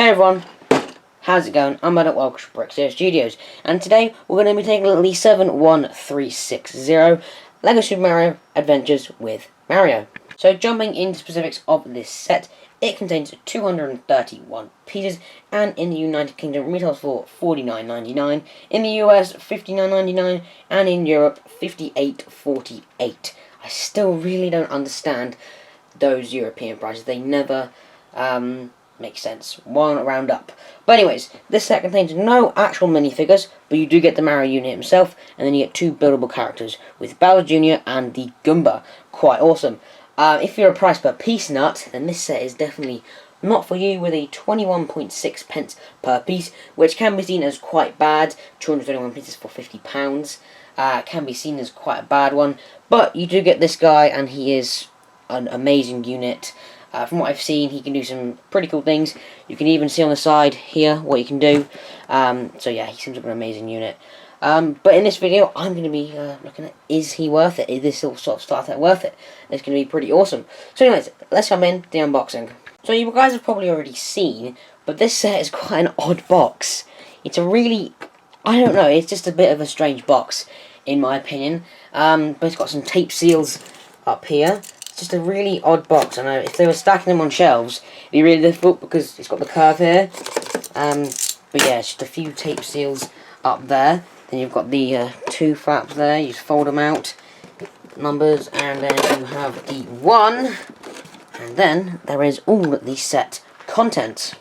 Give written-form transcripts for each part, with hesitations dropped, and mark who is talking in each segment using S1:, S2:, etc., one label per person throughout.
S1: Hey everyone, how's it going? I'm Adam, welcome to Brixo Studios, and today we're going to be taking a look at the 71360 LEGO Super Mario Adventures with Mario. So jumping into specifics of this set, it contains 231 pieces, and in the United Kingdom retails for $49.99, in the US $59.99, and in Europe $58.48. I still really don't understand those European prices. They never makes sense. One round up. But anyways, this set contains no actual minifigures, but you do get the Mario unit himself, and then you get two buildable characters with Bowser Jr. and the Goomba. Quite awesome. If you're a price per piece nut, then this set is definitely not for you, with a 21.6 pence per piece, which can be seen as quite bad. 231 pieces for £50 can be seen as quite a bad one, but you do get this guy, and he is an amazing unit. From what I've seen, he can do some pretty cool things. You can even see on the side here what he can do. So yeah, he seems like an amazing unit. But in this video, I'm going to be looking at, is he worth it? Is this sort of starter worth it? It's going to be pretty awesome. So anyways, let's come in the unboxing. So you guys have probably already seen, but this set is quite an odd box. It's a really, I don't know, it's just a bit of a strange box, in my opinion. But it's got some tape seals up here. Just a really odd box. I know if they were stacking them on shelves, it'd be really difficult because it's got the curve here. But yeah, it's just a few tape seals up there. Then you've got the two flaps there. You just fold them out, numbers, and then you have the one. And then there is all the set contents.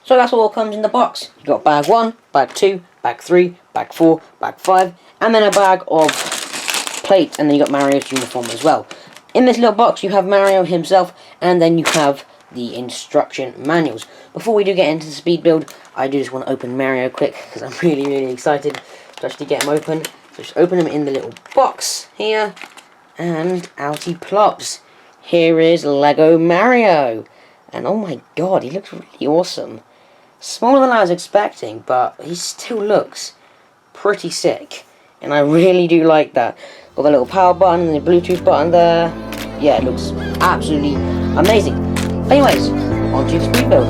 S1: So that's all comes in the box. You've got bag 1, bag 2, bag 3, bag 4, bag 5, and then a bag of plates, and then you got Mario's uniform as well. In this little box you have Mario himself, and then you have the instruction manuals. Before we do get into the speed build, I do just want to open Mario quick, because I'm really excited to actually get him open. So just open him in the little box here, and out he plops. Here is Lego Mario, and oh my god, he looks really awesome. Smaller than I was expecting, but he still looks pretty sick, and I really do like that. Got the little power button and the Bluetooth button there. Yeah, it looks absolutely amazing. Anyways, on to the speed build.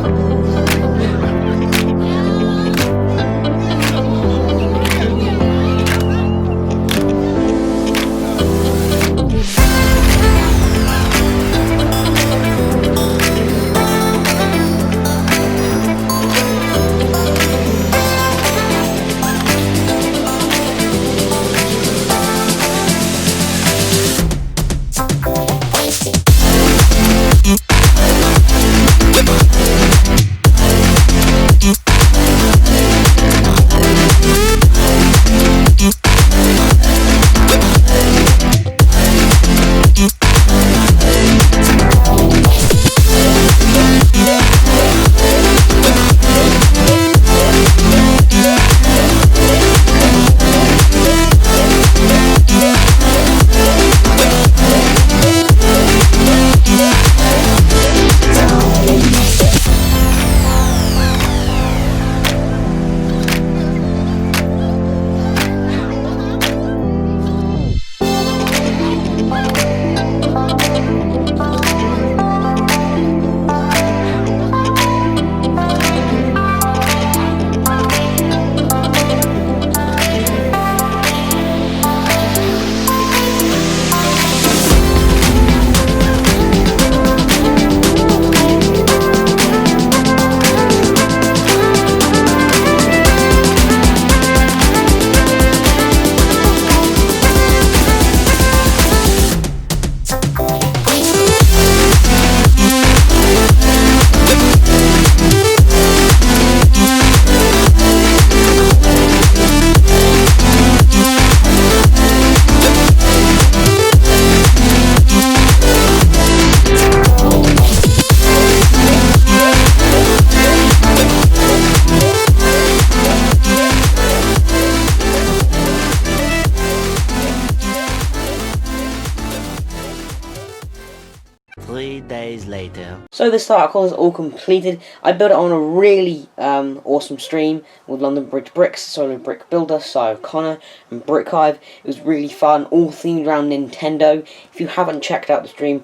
S2: 3 days later.
S1: So the starter course is all completed. I built it on a really awesome stream with London Bridge Bricks, Solo Brick Builder, Sire Connor, and Brickhive. It was really fun, all themed around Nintendo. If you haven't checked out the stream,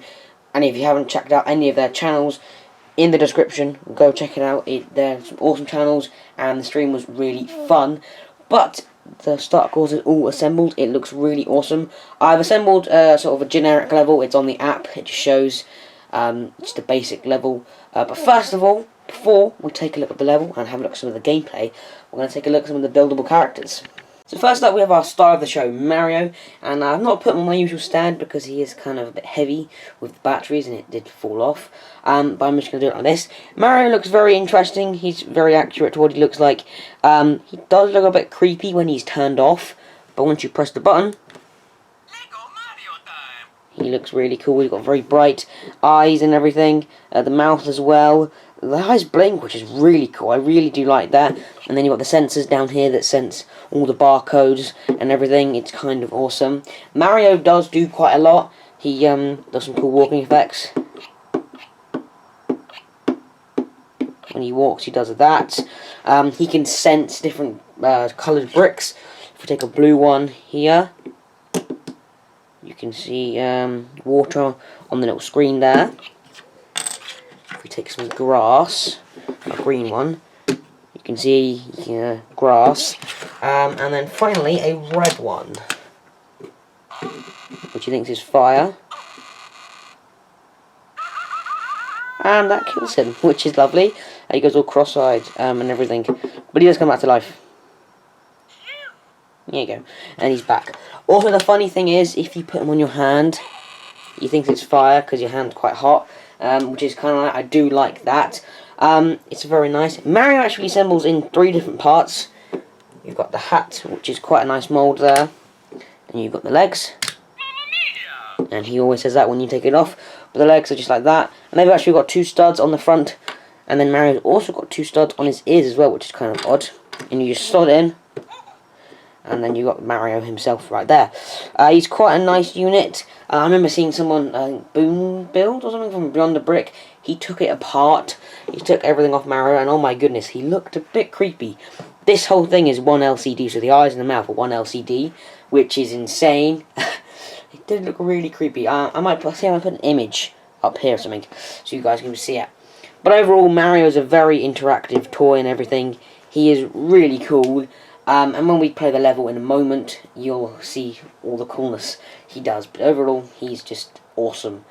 S1: and if you haven't checked out any of their channels, in the description, go check it out. They're some awesome channels, and the stream was really fun. But the starter course is all assembled. It looks really awesome. I've assembled sort of a generic level. It's on the app. It just shows just a basic level. But first of all, before we take a look at the level and have a look at some of the gameplay, we're going to take a look at some of the buildable characters. So first up we have our star of the show, Mario, and I've not put him on my usual stand because he is kind of a bit heavy with the batteries and it did fall off, but I'm just going to do it like this. Mario looks very interesting. He's very accurate to what he looks like. He does look a bit creepy when he's turned off, but once you press the button, he looks really cool. He's got very bright eyes and everything, the mouth as well. The eyes blink, which is really cool. I really do like that. And then you've got the sensors down here that sense all the barcodes and everything. It's kind of awesome. Mario does do quite a lot. He does some cool walking effects. When he walks, he does that. He can sense different coloured bricks. If we take a blue one here, you can see water on the little screen there. If we take some grass, a green one, you can see grass, and then finally a red one, which he thinks is fire, and that kills him, which is lovely. He goes all cross-eyed and everything, but he does come back to life. There you go, and he's back. Also, the funny thing is, if you put him on your hand, he thinks it's fire because your hand's quite hot. Which is kind of like, I do like that. It's very nice. Mario actually assembles in 3 different parts. You've got the hat, which is quite a nice mould there. And you've got the legs. And he always says that when you take it off. But the legs are just like that. And they've actually got 2 studs on the front. And then Mario's also got 2 studs on his ears as well, which is kind of odd. And you just slot it in. And then you got Mario himself right there. He's quite a nice unit. I remember seeing someone, Boom Build or something from Beyond the Brick. He took it apart. He took everything off Mario, and oh my goodness, he looked a bit creepy. This whole thing is 1 LCD, so the eyes and the mouth are 1 LCD, which is insane. It did look really creepy. I might put an image up here or something, so you guys can see it. But overall, Mario is a very interactive toy and everything. He is really cool. And when we play the level in a moment, you'll see all the coolness he does. But overall, he's just awesome.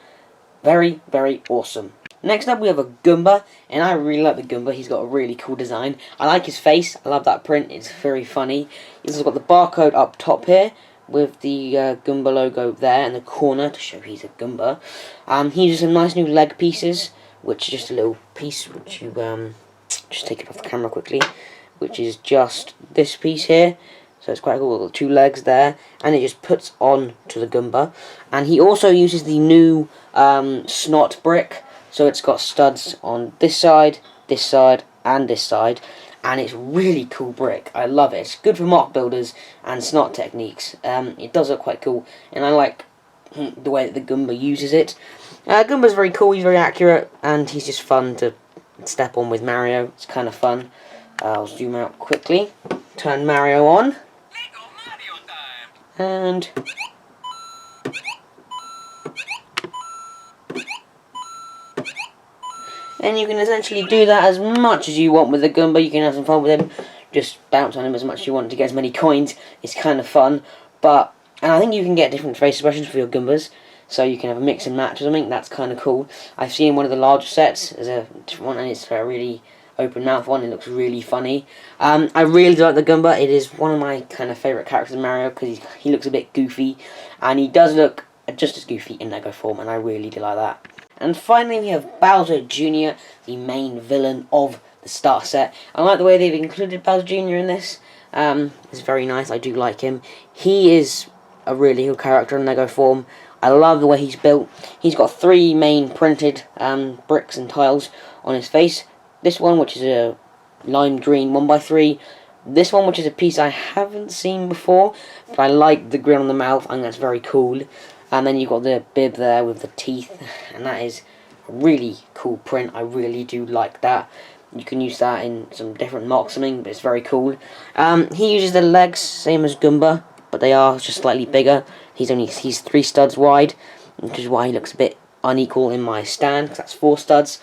S1: Very, very awesome. Next up, we have a Goomba, and I really like the Goomba. He's got a really cool design. I like his face. I love that print. It's very funny. He's also got the barcode up top here with the Goomba logo there in the corner to show he's a Goomba. He uses some nice new leg pieces, which is just a little piece which you just take it off the camera quickly, which is just this piece here. So it's quite cool, the 2 legs there, and it just puts on to the Goomba. And he also uses the new snot brick, so it's got studs on this side, and this side, and it's really cool brick. I love it. It's good for mock builders and snot techniques. It does look quite cool, and I like the way that the Goomba uses it. Goomba's very cool, he's very accurate, and he's just fun to step on with Mario. It's kind of fun. I'll zoom out quickly, turn Mario on, and you can essentially do that as much as you want with the Goomba. You can have some fun with him, just bounce on him as much as you want to get as many coins. It's kind of fun, and I think you can get different face expressions for your Goombas, so you can have a mix and match or something. That's kind of cool. I've seen one of the larger sets, there's a different one, and it's a really open mouth one. It looks really funny. I really do like the Goomba. It is one of my kind of favourite characters in Mario because he looks a bit goofy, and he does look just as goofy in Lego form, and I really do like that. And finally we have Bowser Jr., the main villain of the starter set. I like the way they've included Bowser Jr. in this. It's very nice. I do like him. He is a really cool character in Lego form. I love the way he's built. He's got 3 main printed bricks and tiles on his face. This one, which is a lime green 1x3. This one, which is a piece I haven't seen before, but I like the grin on the mouth. I think that's very cool. And then you've got the bib there with the teeth, and that is a really cool print. I really do like that. You can use that in some different marksming, but it's very cool. He uses the legs, same as Goomba, but they are just slightly bigger. He's 3 studs wide, which is why he looks a bit unequal in my stand, because that's 4 studs.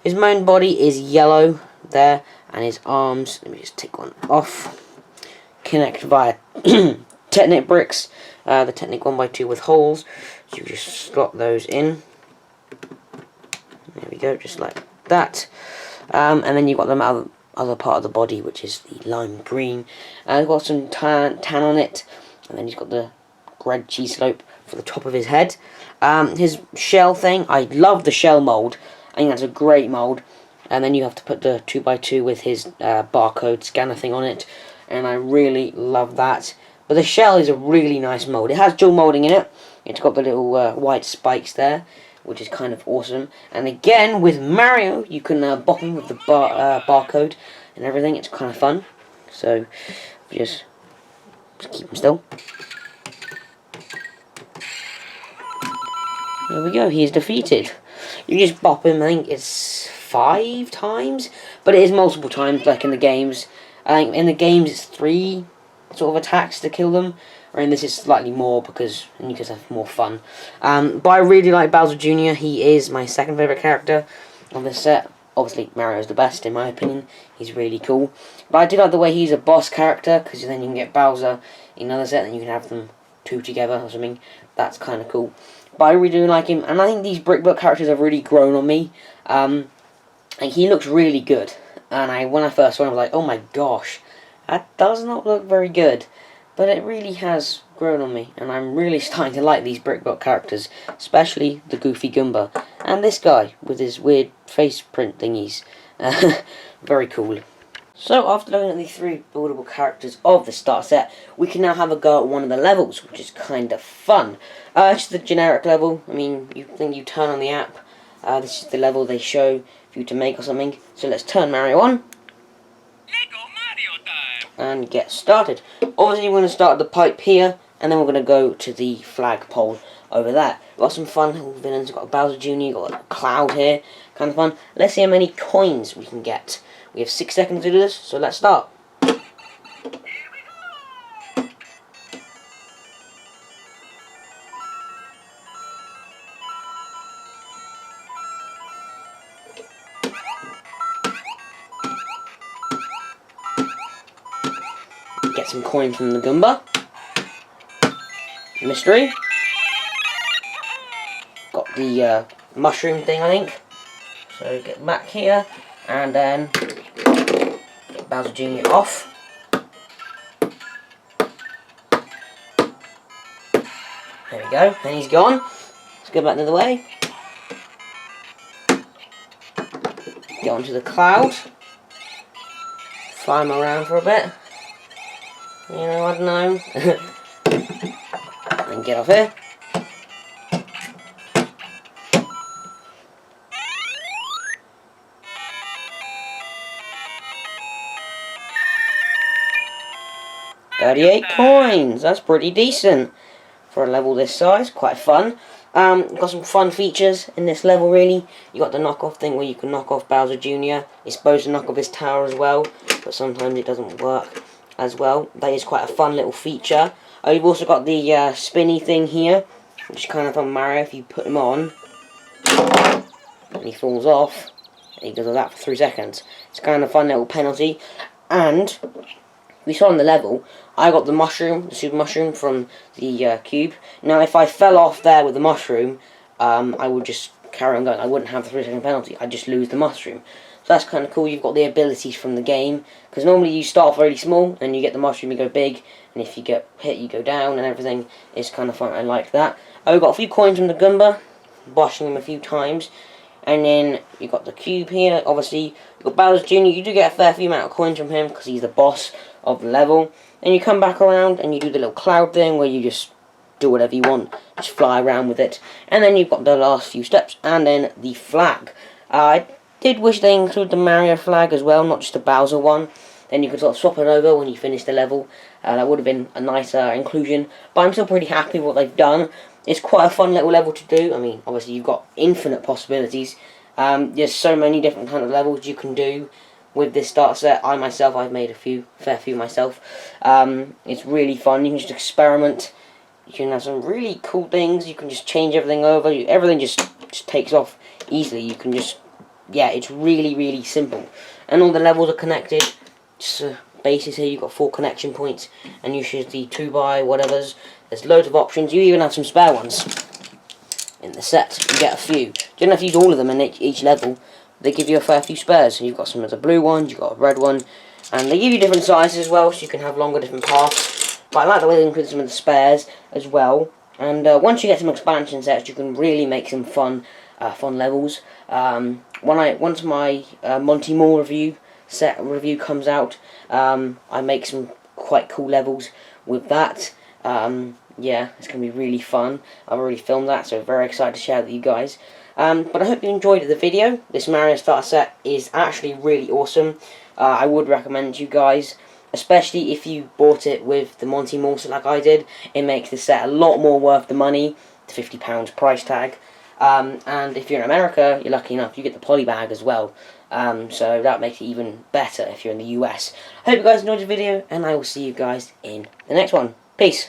S1: His main body is yellow there, and his arms, let me just take one off, connect via Technic bricks, the Technic 1x2 with holes, so you just slot those in. There we go, just like that. And then you've got the other part of the body, which is the lime green. It's got some tan on it, and then he's got the red cheese slope for the top of his head. His shell thing, I love the shell mould. I think that's a great mould. And then you have to put the 2x2 with his barcode scanner thing on it, and I really love that. But the shell is a really nice mould. It has dual moulding in it. It's got the little white spikes there, which is kind of awesome. And again, with Mario, you can bop him with the barcode and everything. It's kind of fun. So, just keep him still. There we go, he is defeated. You just bop him, I think it's 5 times, but it is multiple times, like in the games. I think in the games it's 3 sort of attacks to kill them, or in this is slightly more because you can have more fun. But I really like Bowser Jr. He is my second favourite character on this set. Obviously Mario's the best in my opinion. He's really cool. But I do like the way he's a boss character, because then you can get Bowser in another set and you can have them 2 together or something. That's kind of cool. But I really do like him, and I think these Brickbook characters have really grown on me. And he looks really good. And when I first saw him, I was like, oh my gosh, that does not look very good. But it really has grown on me, and I'm really starting to like these Brickbook characters, especially the Goofy Goomba. And this guy, with his weird face print thingies. Very cool. So, after looking at the 3 buildable characters of the start set, we can now have a go at one of the levels, which is kind of fun. It's the generic level. I mean, you turn on the app. This is the level they show for you to make or something. So let's turn Mario on. And get started. Obviously we're going to start at the pipe here, and then we're going to go to the flagpole over there. We've got some fun little villains. We've got Bowser Jr., got a Cloud here, kind of fun. Let's see how many coins we can get. We have 6 seconds to do this, so let's start. Get some coins from the Goomba. Mystery. Got the mushroom thing, I think. So get back here, and then get Bowser Jr. off. There we go, and he's gone. Let's go back the other way. Get onto the cloud. Fly him around for a bit. You know, I don't know. And get off here. $38 coins. That's pretty decent for a level this size. Quite fun. Got some fun features in this level, really. You got the knockoff thing where you can knock off Bowser Jr. It's supposed to knock off his tower as well, but sometimes it doesn't work as well. That is quite a fun little feature. You've also got the spinny thing here, which is kind of on Mario. If you put him on and he falls off, and he does all that for 3 seconds. It's kind of a fun little penalty. And we saw on the level, I got the mushroom, the super mushroom from the cube. Now, if I fell off there with the mushroom, I would just carry on going. I wouldn't have the 3 second penalty. I'd just lose the mushroom. So that's kind of cool. You've got the abilities from the game, because normally you start off really small, and you get the mushroom, you go big, and if you get hit, you go down, and everything is kind of fun. I like that. I've got a few coins from the Goomba, washing him a few times, and then you got the cube here. Obviously, you've got Bowser Jr. You do get a fair few amount of coins from him, because he's the boss of the level. Then you come back around, and you do the little cloud thing, where you just do whatever you want, just fly around with it. And then you've got the last few steps, and then the flag. I did wish they include the Mario flag as well, not just the Bowser one. Then you could sort of swap it over when you finish the level. That would have been a nicer inclusion. But I'm still pretty happy with what they've done. It's quite a fun little level to do. I mean, obviously you've got infinite possibilities. There's so many different kind of levels you can do with this starter set. I've made fair few myself. It's really fun. You can just experiment. You can have some really cool things. You can just change everything over. Everything just takes off easily. You can just, yeah, it's really, really simple. And all the levels are connected. Just bases here, you've got 4 connection points, and you should the 2x whatevers. There's loads of options. You even have some spare ones in the set. You get a few. You don't have to use all of them in each level. They give you a fair few spares. So you've got some of the blue ones, you've got a red one, and they give you different sizes as well, so you can have longer different paths. But I like the way they include some of the spares as well. And once you get some expansion sets, you can really make some fun levels. Once my Monty Moore review comes out, I make some quite cool levels with that. Yeah, it's going to be really fun. I've already filmed that, so very excited to share it with you guys. But I hope you enjoyed the video. This Mario starter set is actually really awesome. I would recommend you guys, especially if you bought it with the Monty Moore set like I did. It makes the set a lot more worth the money, the £50 price tag. And if you're in America, you're lucky enough, you get the poly bag as well. So that makes it even better if you're in the US. I hope you guys enjoyed the video, and I will see you guys in the next one. Peace.